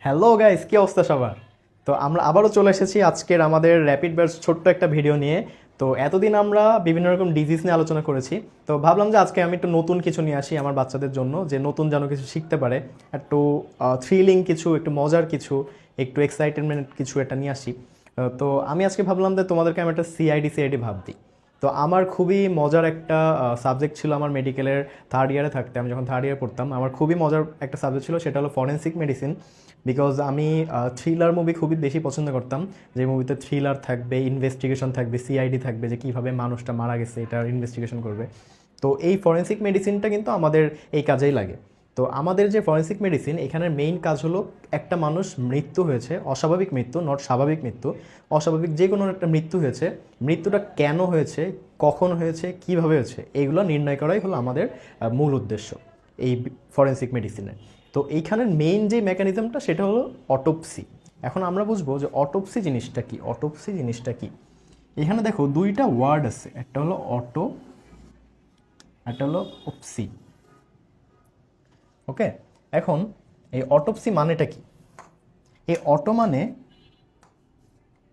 Hello guys, কি অবস্থা সবার? তো আমরা আবারও চলে এসেছি আজকের আমাদের র্যাপিড ব্যাচ ছোট্ট একটা ভিডিও নিয়ে। তো এতদিন আমরা বিভিন্ন রকম ডিজিজ নিয়ে আলোচনা করেছি। তো ভাবলাম যে আজকে আমি একটু নতুন কিছু নিয়ে আসি আমার বাচ্চাদের জন্য, যে নতুন যেন কিছু শিখতে পারে, একটু থ্রিলিং কিছু, একটু মজার কিছু, একটু এক্সাইটেনমেন্ট কিছু একটা নিয়ে আসি। তো আমি আজকে ভাবলাম যে তোমাদেরকে আমি একটা সিআইডি ভাব দিই। তো আমার খুবই মজার একটা সাবজেক্ট ছিল আমার মেডিকেলের থার্ড ইয়ারে থাকতে। আমি যখন থার্ড ইয়ার পড়তাম, আমার খুবই মজার একটা সাবজেক্ট ছিল, সেটা হলো ফরেন্সিক মেডিসিন। বিকজ আমি থ্রিলার মুভি খুবই বেশি পছন্দ করতাম, যে মুভিতে থ্রিলার থাকবে, ইনভেস্টিগেশন থাকবে, সিআইডি থাকবে, যে কীভাবে মানুষটা মারা গেছে এটার ইনভেস্টিগেশন করবে। তো এই ফরেন্সিক মেডিসিনটা কিন্তু আমাদের এই কাজেই লাগে। তো আমাদের যে ফরেন্সিক মেডিসিন, এখানের মেইন কাজ হলো একটা মানুষ মৃত্যু হয়েছে, অস্বাভাবিক মৃত্যু, নট স্বাভাবিক মৃত্যু, অস্বাভাবিক যে কোনো একটা মৃত্যু হয়েছে, মৃত্যুটা কেন হয়েছে, কখন হয়েছে, কীভাবে হয়েছে, এইগুলো নির্ণয় করাই হলো আমাদের মূল উদ্দেশ্য এই ফরেন্সিক মেডিসিনের। তো এইখানের মেইন যে মেকানিজমটা সেটা হলো অটোপসি। এখন আমরা বুঝবো যে অটোপসি জিনিসটা কি। অটোপসি জিনিসটা কি, এখানে দেখো দুইটা ওয়ার্ড আছে, একটা হলো অটো, একটা হলো ওপসি। ওকে, এখন এই অটোপসি মানেটা কি? এই অটো মানে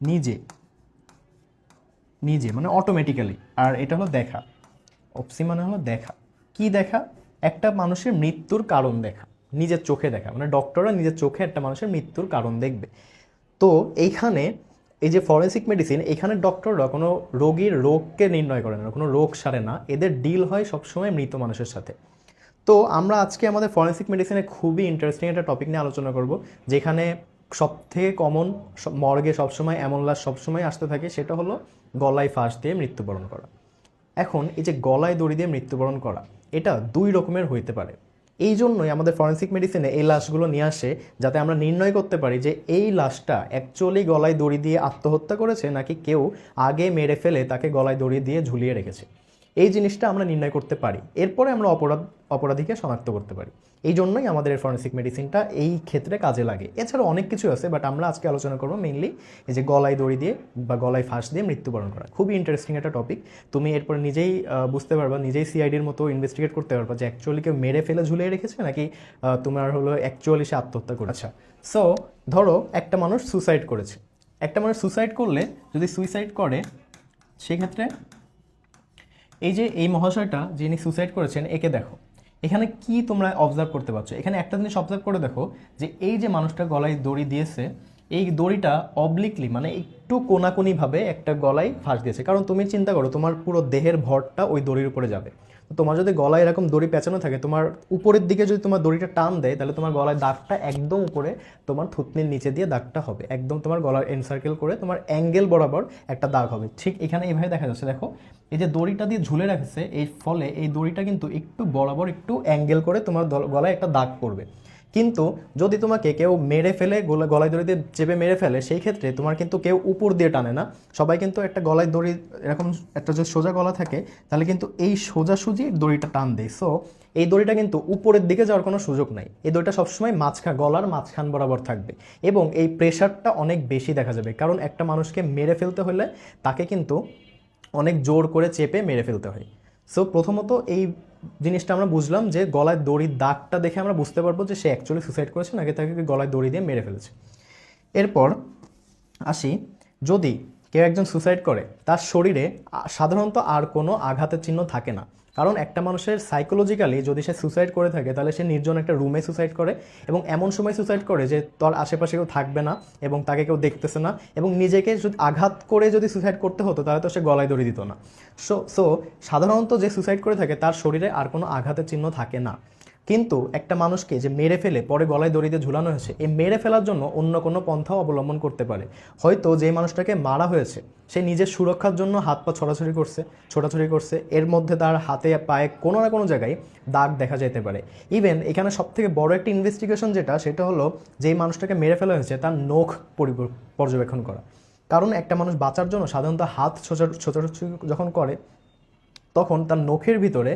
নিজে, নিজে মানে অটোমেটিক্যালি, আর এটা হলো দেখা। অপসি মানে হলো দেখা। কি দেখা? একটা মানুষের মৃত্যুর কারণ দেখা, নিজের চোখে দেখা, মানে ডক্টররা নিজের চোখে একটা মানুষের মৃত্যুর কারণ দেখবে। তো এইখানে এই যে ফরেন্সিক মেডিসিন, এখানে ডক্টররা কোনো রোগীর রোগকে নির্ণয় করে না, কোনো রোগ সারে না, এদের ডিল হয় সবসময় মৃত মানুষের সাথে। তো আমরা আজকে আমাদের ফরেন্সিক মেডিসিনে খুবই ইন্টারেস্টিং একটা টপিক নিয়ে আলোচনা করব, যেখানে সবথেকে কমন মর্গে সবসময় এমন লাশ সবসময় আসতে থাকে, সেটা হলো গলায় ফাঁস দিয়ে মৃত্যুবরণ করা। এখন এই যে গলায় দড়ি দিয়ে মৃত্যুবরণ করা, এটা দুই রকমের হইতে পারে। এই জন্যই আমাদের ফরেন্সিক মেডিসিনে এই লাশগুলো নিয়ে আসে, যাতে আমরা নির্ণয় করতে পারি যে এই লাশটা অ্যাকচুয়ালি গলায় দড়ি দিয়ে আত্মহত্যা করেছে, নাকি কেউ আগে মেরে ফেলে তাকে গলায় দড়ি দিয়ে ঝুলিয়ে রেখেছে। এই জিনিসটা আমরা নির্ণয় করতে পারি, এরপরে আমরা অপরাধীকে শনাক্ত করতে পারি। এই জন্যই আমাদের ফরেন্সিক মেডিসিনটা এই ক্ষেত্রে কাজে লাগে। এছাড়াও অনেক কিছু আছে, বাট আমরা আজকে আলোচনা করবো মেইনলি এই যে গলায় দড়ি দিয়ে বা গলায় ফাঁস দিয়ে মৃত্যুবরণ করা। খুবই ইন্টারেস্টিং একটা টপিক। তুমি এরপর নিজেই বুঝতে পারবা, নিজেই সিআইডির মতো ইনভেস্টিগেট করতে পারবা যে অ্যাকচুয়ালি কেউ মেরে ফেলে ঝুলিয়ে রেখেছে, নাকি তোমার হলো অ্যাকচুয়ালি সে আত্মহত্যা করেছে। আচ্ছা, সো ধরো একটা মানুষ সুসাইড করেছে। একটা মানুষ সুসাইড করলে, যদি সুইসাইড করে, সেক্ষেত্রে এই যে এই মহাশয়টা যিনি সুসাইড করেছেন, একে দেখো এখানে কি তোমরা অবজার্ভ করতে পারছো। এখানে একটা জিনিস অবজার্ভ করে দেখো, যে এই যে মানুষটা গলায় দড়ি দিয়েছে, এই দড়িটা অবলিকলি মানে একটু কোনাকুনিভাবে একটা গলায় ফাঁস দিয়েছে। কারণ তুমি চিন্তা করো, তোমার পুরো দেহের ভরটা ওই দড়ির উপরে যাবে। তো তোমার যদি গলায় এরকম দড়ি পেঁচানো থাকে, তোমার উপরের দিকে যদি তোমার দড়িটা টান দেয়, তাহলে তোমার গলায় দাগটা একদম উপরে, তোমার থুতনির নিচে দিয়ে দাগটা হবে, একদম তোমার গলার এনসার্কেল করে তোমার অ্যাঙ্গেল বরাবর একটা দাগ হবে। ঠিক এখানে এইভাবে দেখা যাচ্ছে, দেখো এই যে দড়িটা দিয়ে ঝুলে রাখছে, এই ফলে এই দড়িটা কিন্তু একটু বরাবর একটু অ্যাঙ্গেল করে তোমার গলায় একটা দাগ পড়বে। কিন্তু যদি তোমাকে কেউ মেরে ফেলে, গলায় দড়ি দিয়ে চেপে মেরে ফেলে, সেই ক্ষেত্রে তোমার কিন্তু কেউ উপর দিয়ে টানে না, সবাই কিন্তু একটা গলায় দড়ি এরকম একটা যে সোজা গলা থাকে, তাহলে কিন্তু এই সোজাসুজি দড়িটা টান দেয়। সো এই দড়িটা কিন্তু উপরের দিকে যাওয়ার কোনো সুযোগ নাই, এই দড়িটা সবসময় গলার মাঝখান বরাবর থাকবে, এবং এই প্রেশারটা অনেক বেশি দেখা যাবে। কারণ একটা মানুষকে মেরে ফেলতে হলে তাকে কিন্তু অনেক জোর করে চেপে মেরে ফেলতে হয়। সো প্রথমত এই জিনিসটা আমরা বুঝলাম, যে গলায় দড়ির দাগটা দেখে আমরা বুঝতে পারবো যে সে অ্যাকচুয়ালি সুসাইড করেছে, নাকি তাকে গলায় দড়ি দিয়ে মেরে ফেলেছে। এরপর আসি, যদি কেউ একজন সুসাইড করে, তার শরীরে সাধারণত আর কোনো আঘাতের চিহ্ন থাকে না। কারণ একটা মানুষের সাইকোলজিক্যালি যদি সে সুসাইড করে থাকে, তাহলে সে নির্জন একটা রুমে সুসাইড করে, এবং এমন সময় সুসাইড করে যে তার আশেপাশে কেউ থাকবে না এবং তাকে কেউ দেখতেছে না, এবং নিজেকে যদি আঘাত করে যদি সুসাইড করতে হতো, তাহলে তো সে গলায় দড়ি দিত না। সো সাধারণত যে সুসাইড করে থাকে, তার শরীরে আর কোনো আঘাতের চিহ্ন থাকে না। কিন্তু একটা মানুষকে যে মেরে ফেলে পরে গলায় দড়িতে ঝুলানো হয়েছে, এই মেরে ফেলার জন্য অন্য কোনো পন্থাও অবলম্বন করতে পারে। হয়তো যে মানুষটাকে মারা হয়েছে, সে নিজের সুরক্ষার জন্য হাত পা ছোটাছুটি করছে, এর মধ্যে তার হাতে পায়ে কোনো না কোনো জায়গায় দাগ দেখা যেতে পারে। ইভেন এখানে সবথেকে বড় একটা ইনভেস্টিগেশন সেটা হলো, যেই মানুষটাকে মেরে ফেলা হয়েছে তার নখ পর্যবেক্ষণ করা। কারণ একটা মানুষ বাঁচার জন্য সাধারণত হাত ছোটাছুটি যখন করে, তখন তার নখের ভিতরে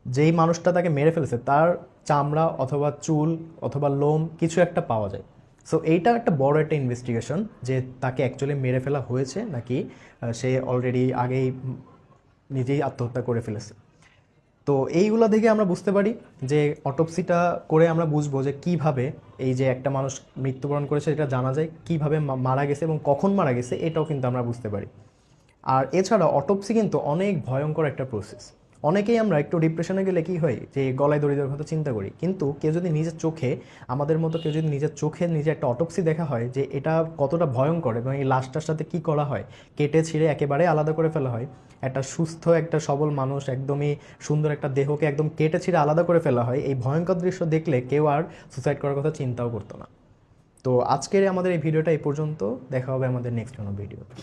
যেই মানুষটা তাকে মেরে ফেলেছে তার চামড়া অথবা চুল অথবা লোম কিছু একটা পাওয়া যায়। সো এইটা একটা বড় একটা ইনভেস্টিগেশন, যে তাকে অ্যাকচুয়ালি মেরে ফেলা হয়েছে, নাকি সে অলরেডি আগেই নিজেই আত্মহত্যা করে ফেলেছে। তো এইগুলো দেখে আমরা বুঝতে পারি যে অটোপসিটা করে আমরা বুঝবো যে কিভাবে এই যে একটা মানুষ মৃত্যুবরণ করেছে এটা জানা যায়, কিভাবে মারা গেছে এবং কখন মারা গেছে এটাও কিন্তু আমরা বুঝতে পারি। আর এছাড়া অটোপসি কিন্তু অনেক ভয়ঙ্কর একটা প্রসেস। অনেকেই আমরা একটু ডিপ্রেশনে গেলে কি হয় যে গলায় দড়ি দেওয়ার কথা চিন্তা করি, কিন্তু কেউ যদি নিজের চোখে, আমাদের মতো কেউ যদি নিজের চোখে নিজে একটা অটোপসি দেখা হয় যে এটা কতটা ভয়ঙ্কর এবং এই লাশটার সাথে কি করা হয়, কেটে ছিঁড়ে একেবারে আলাদা করে ফেলা হয়, একটা সুস্থ একটা সবল মানুষ একদমই সুন্দর একটা দেহকে একদম কেটে ছিঁড়ে আলাদা করে ফেলা হয়, এই ভয়ঙ্কর দৃশ্য দেখলে কেউ আর সুসাইড করার কথা চিন্তাও করতো না। তো আজকের আমাদের এই ভিডিওটা এই পর্যন্ত, দেখা হবে আমাদের নেক্সট কোনো ভিডিওতে।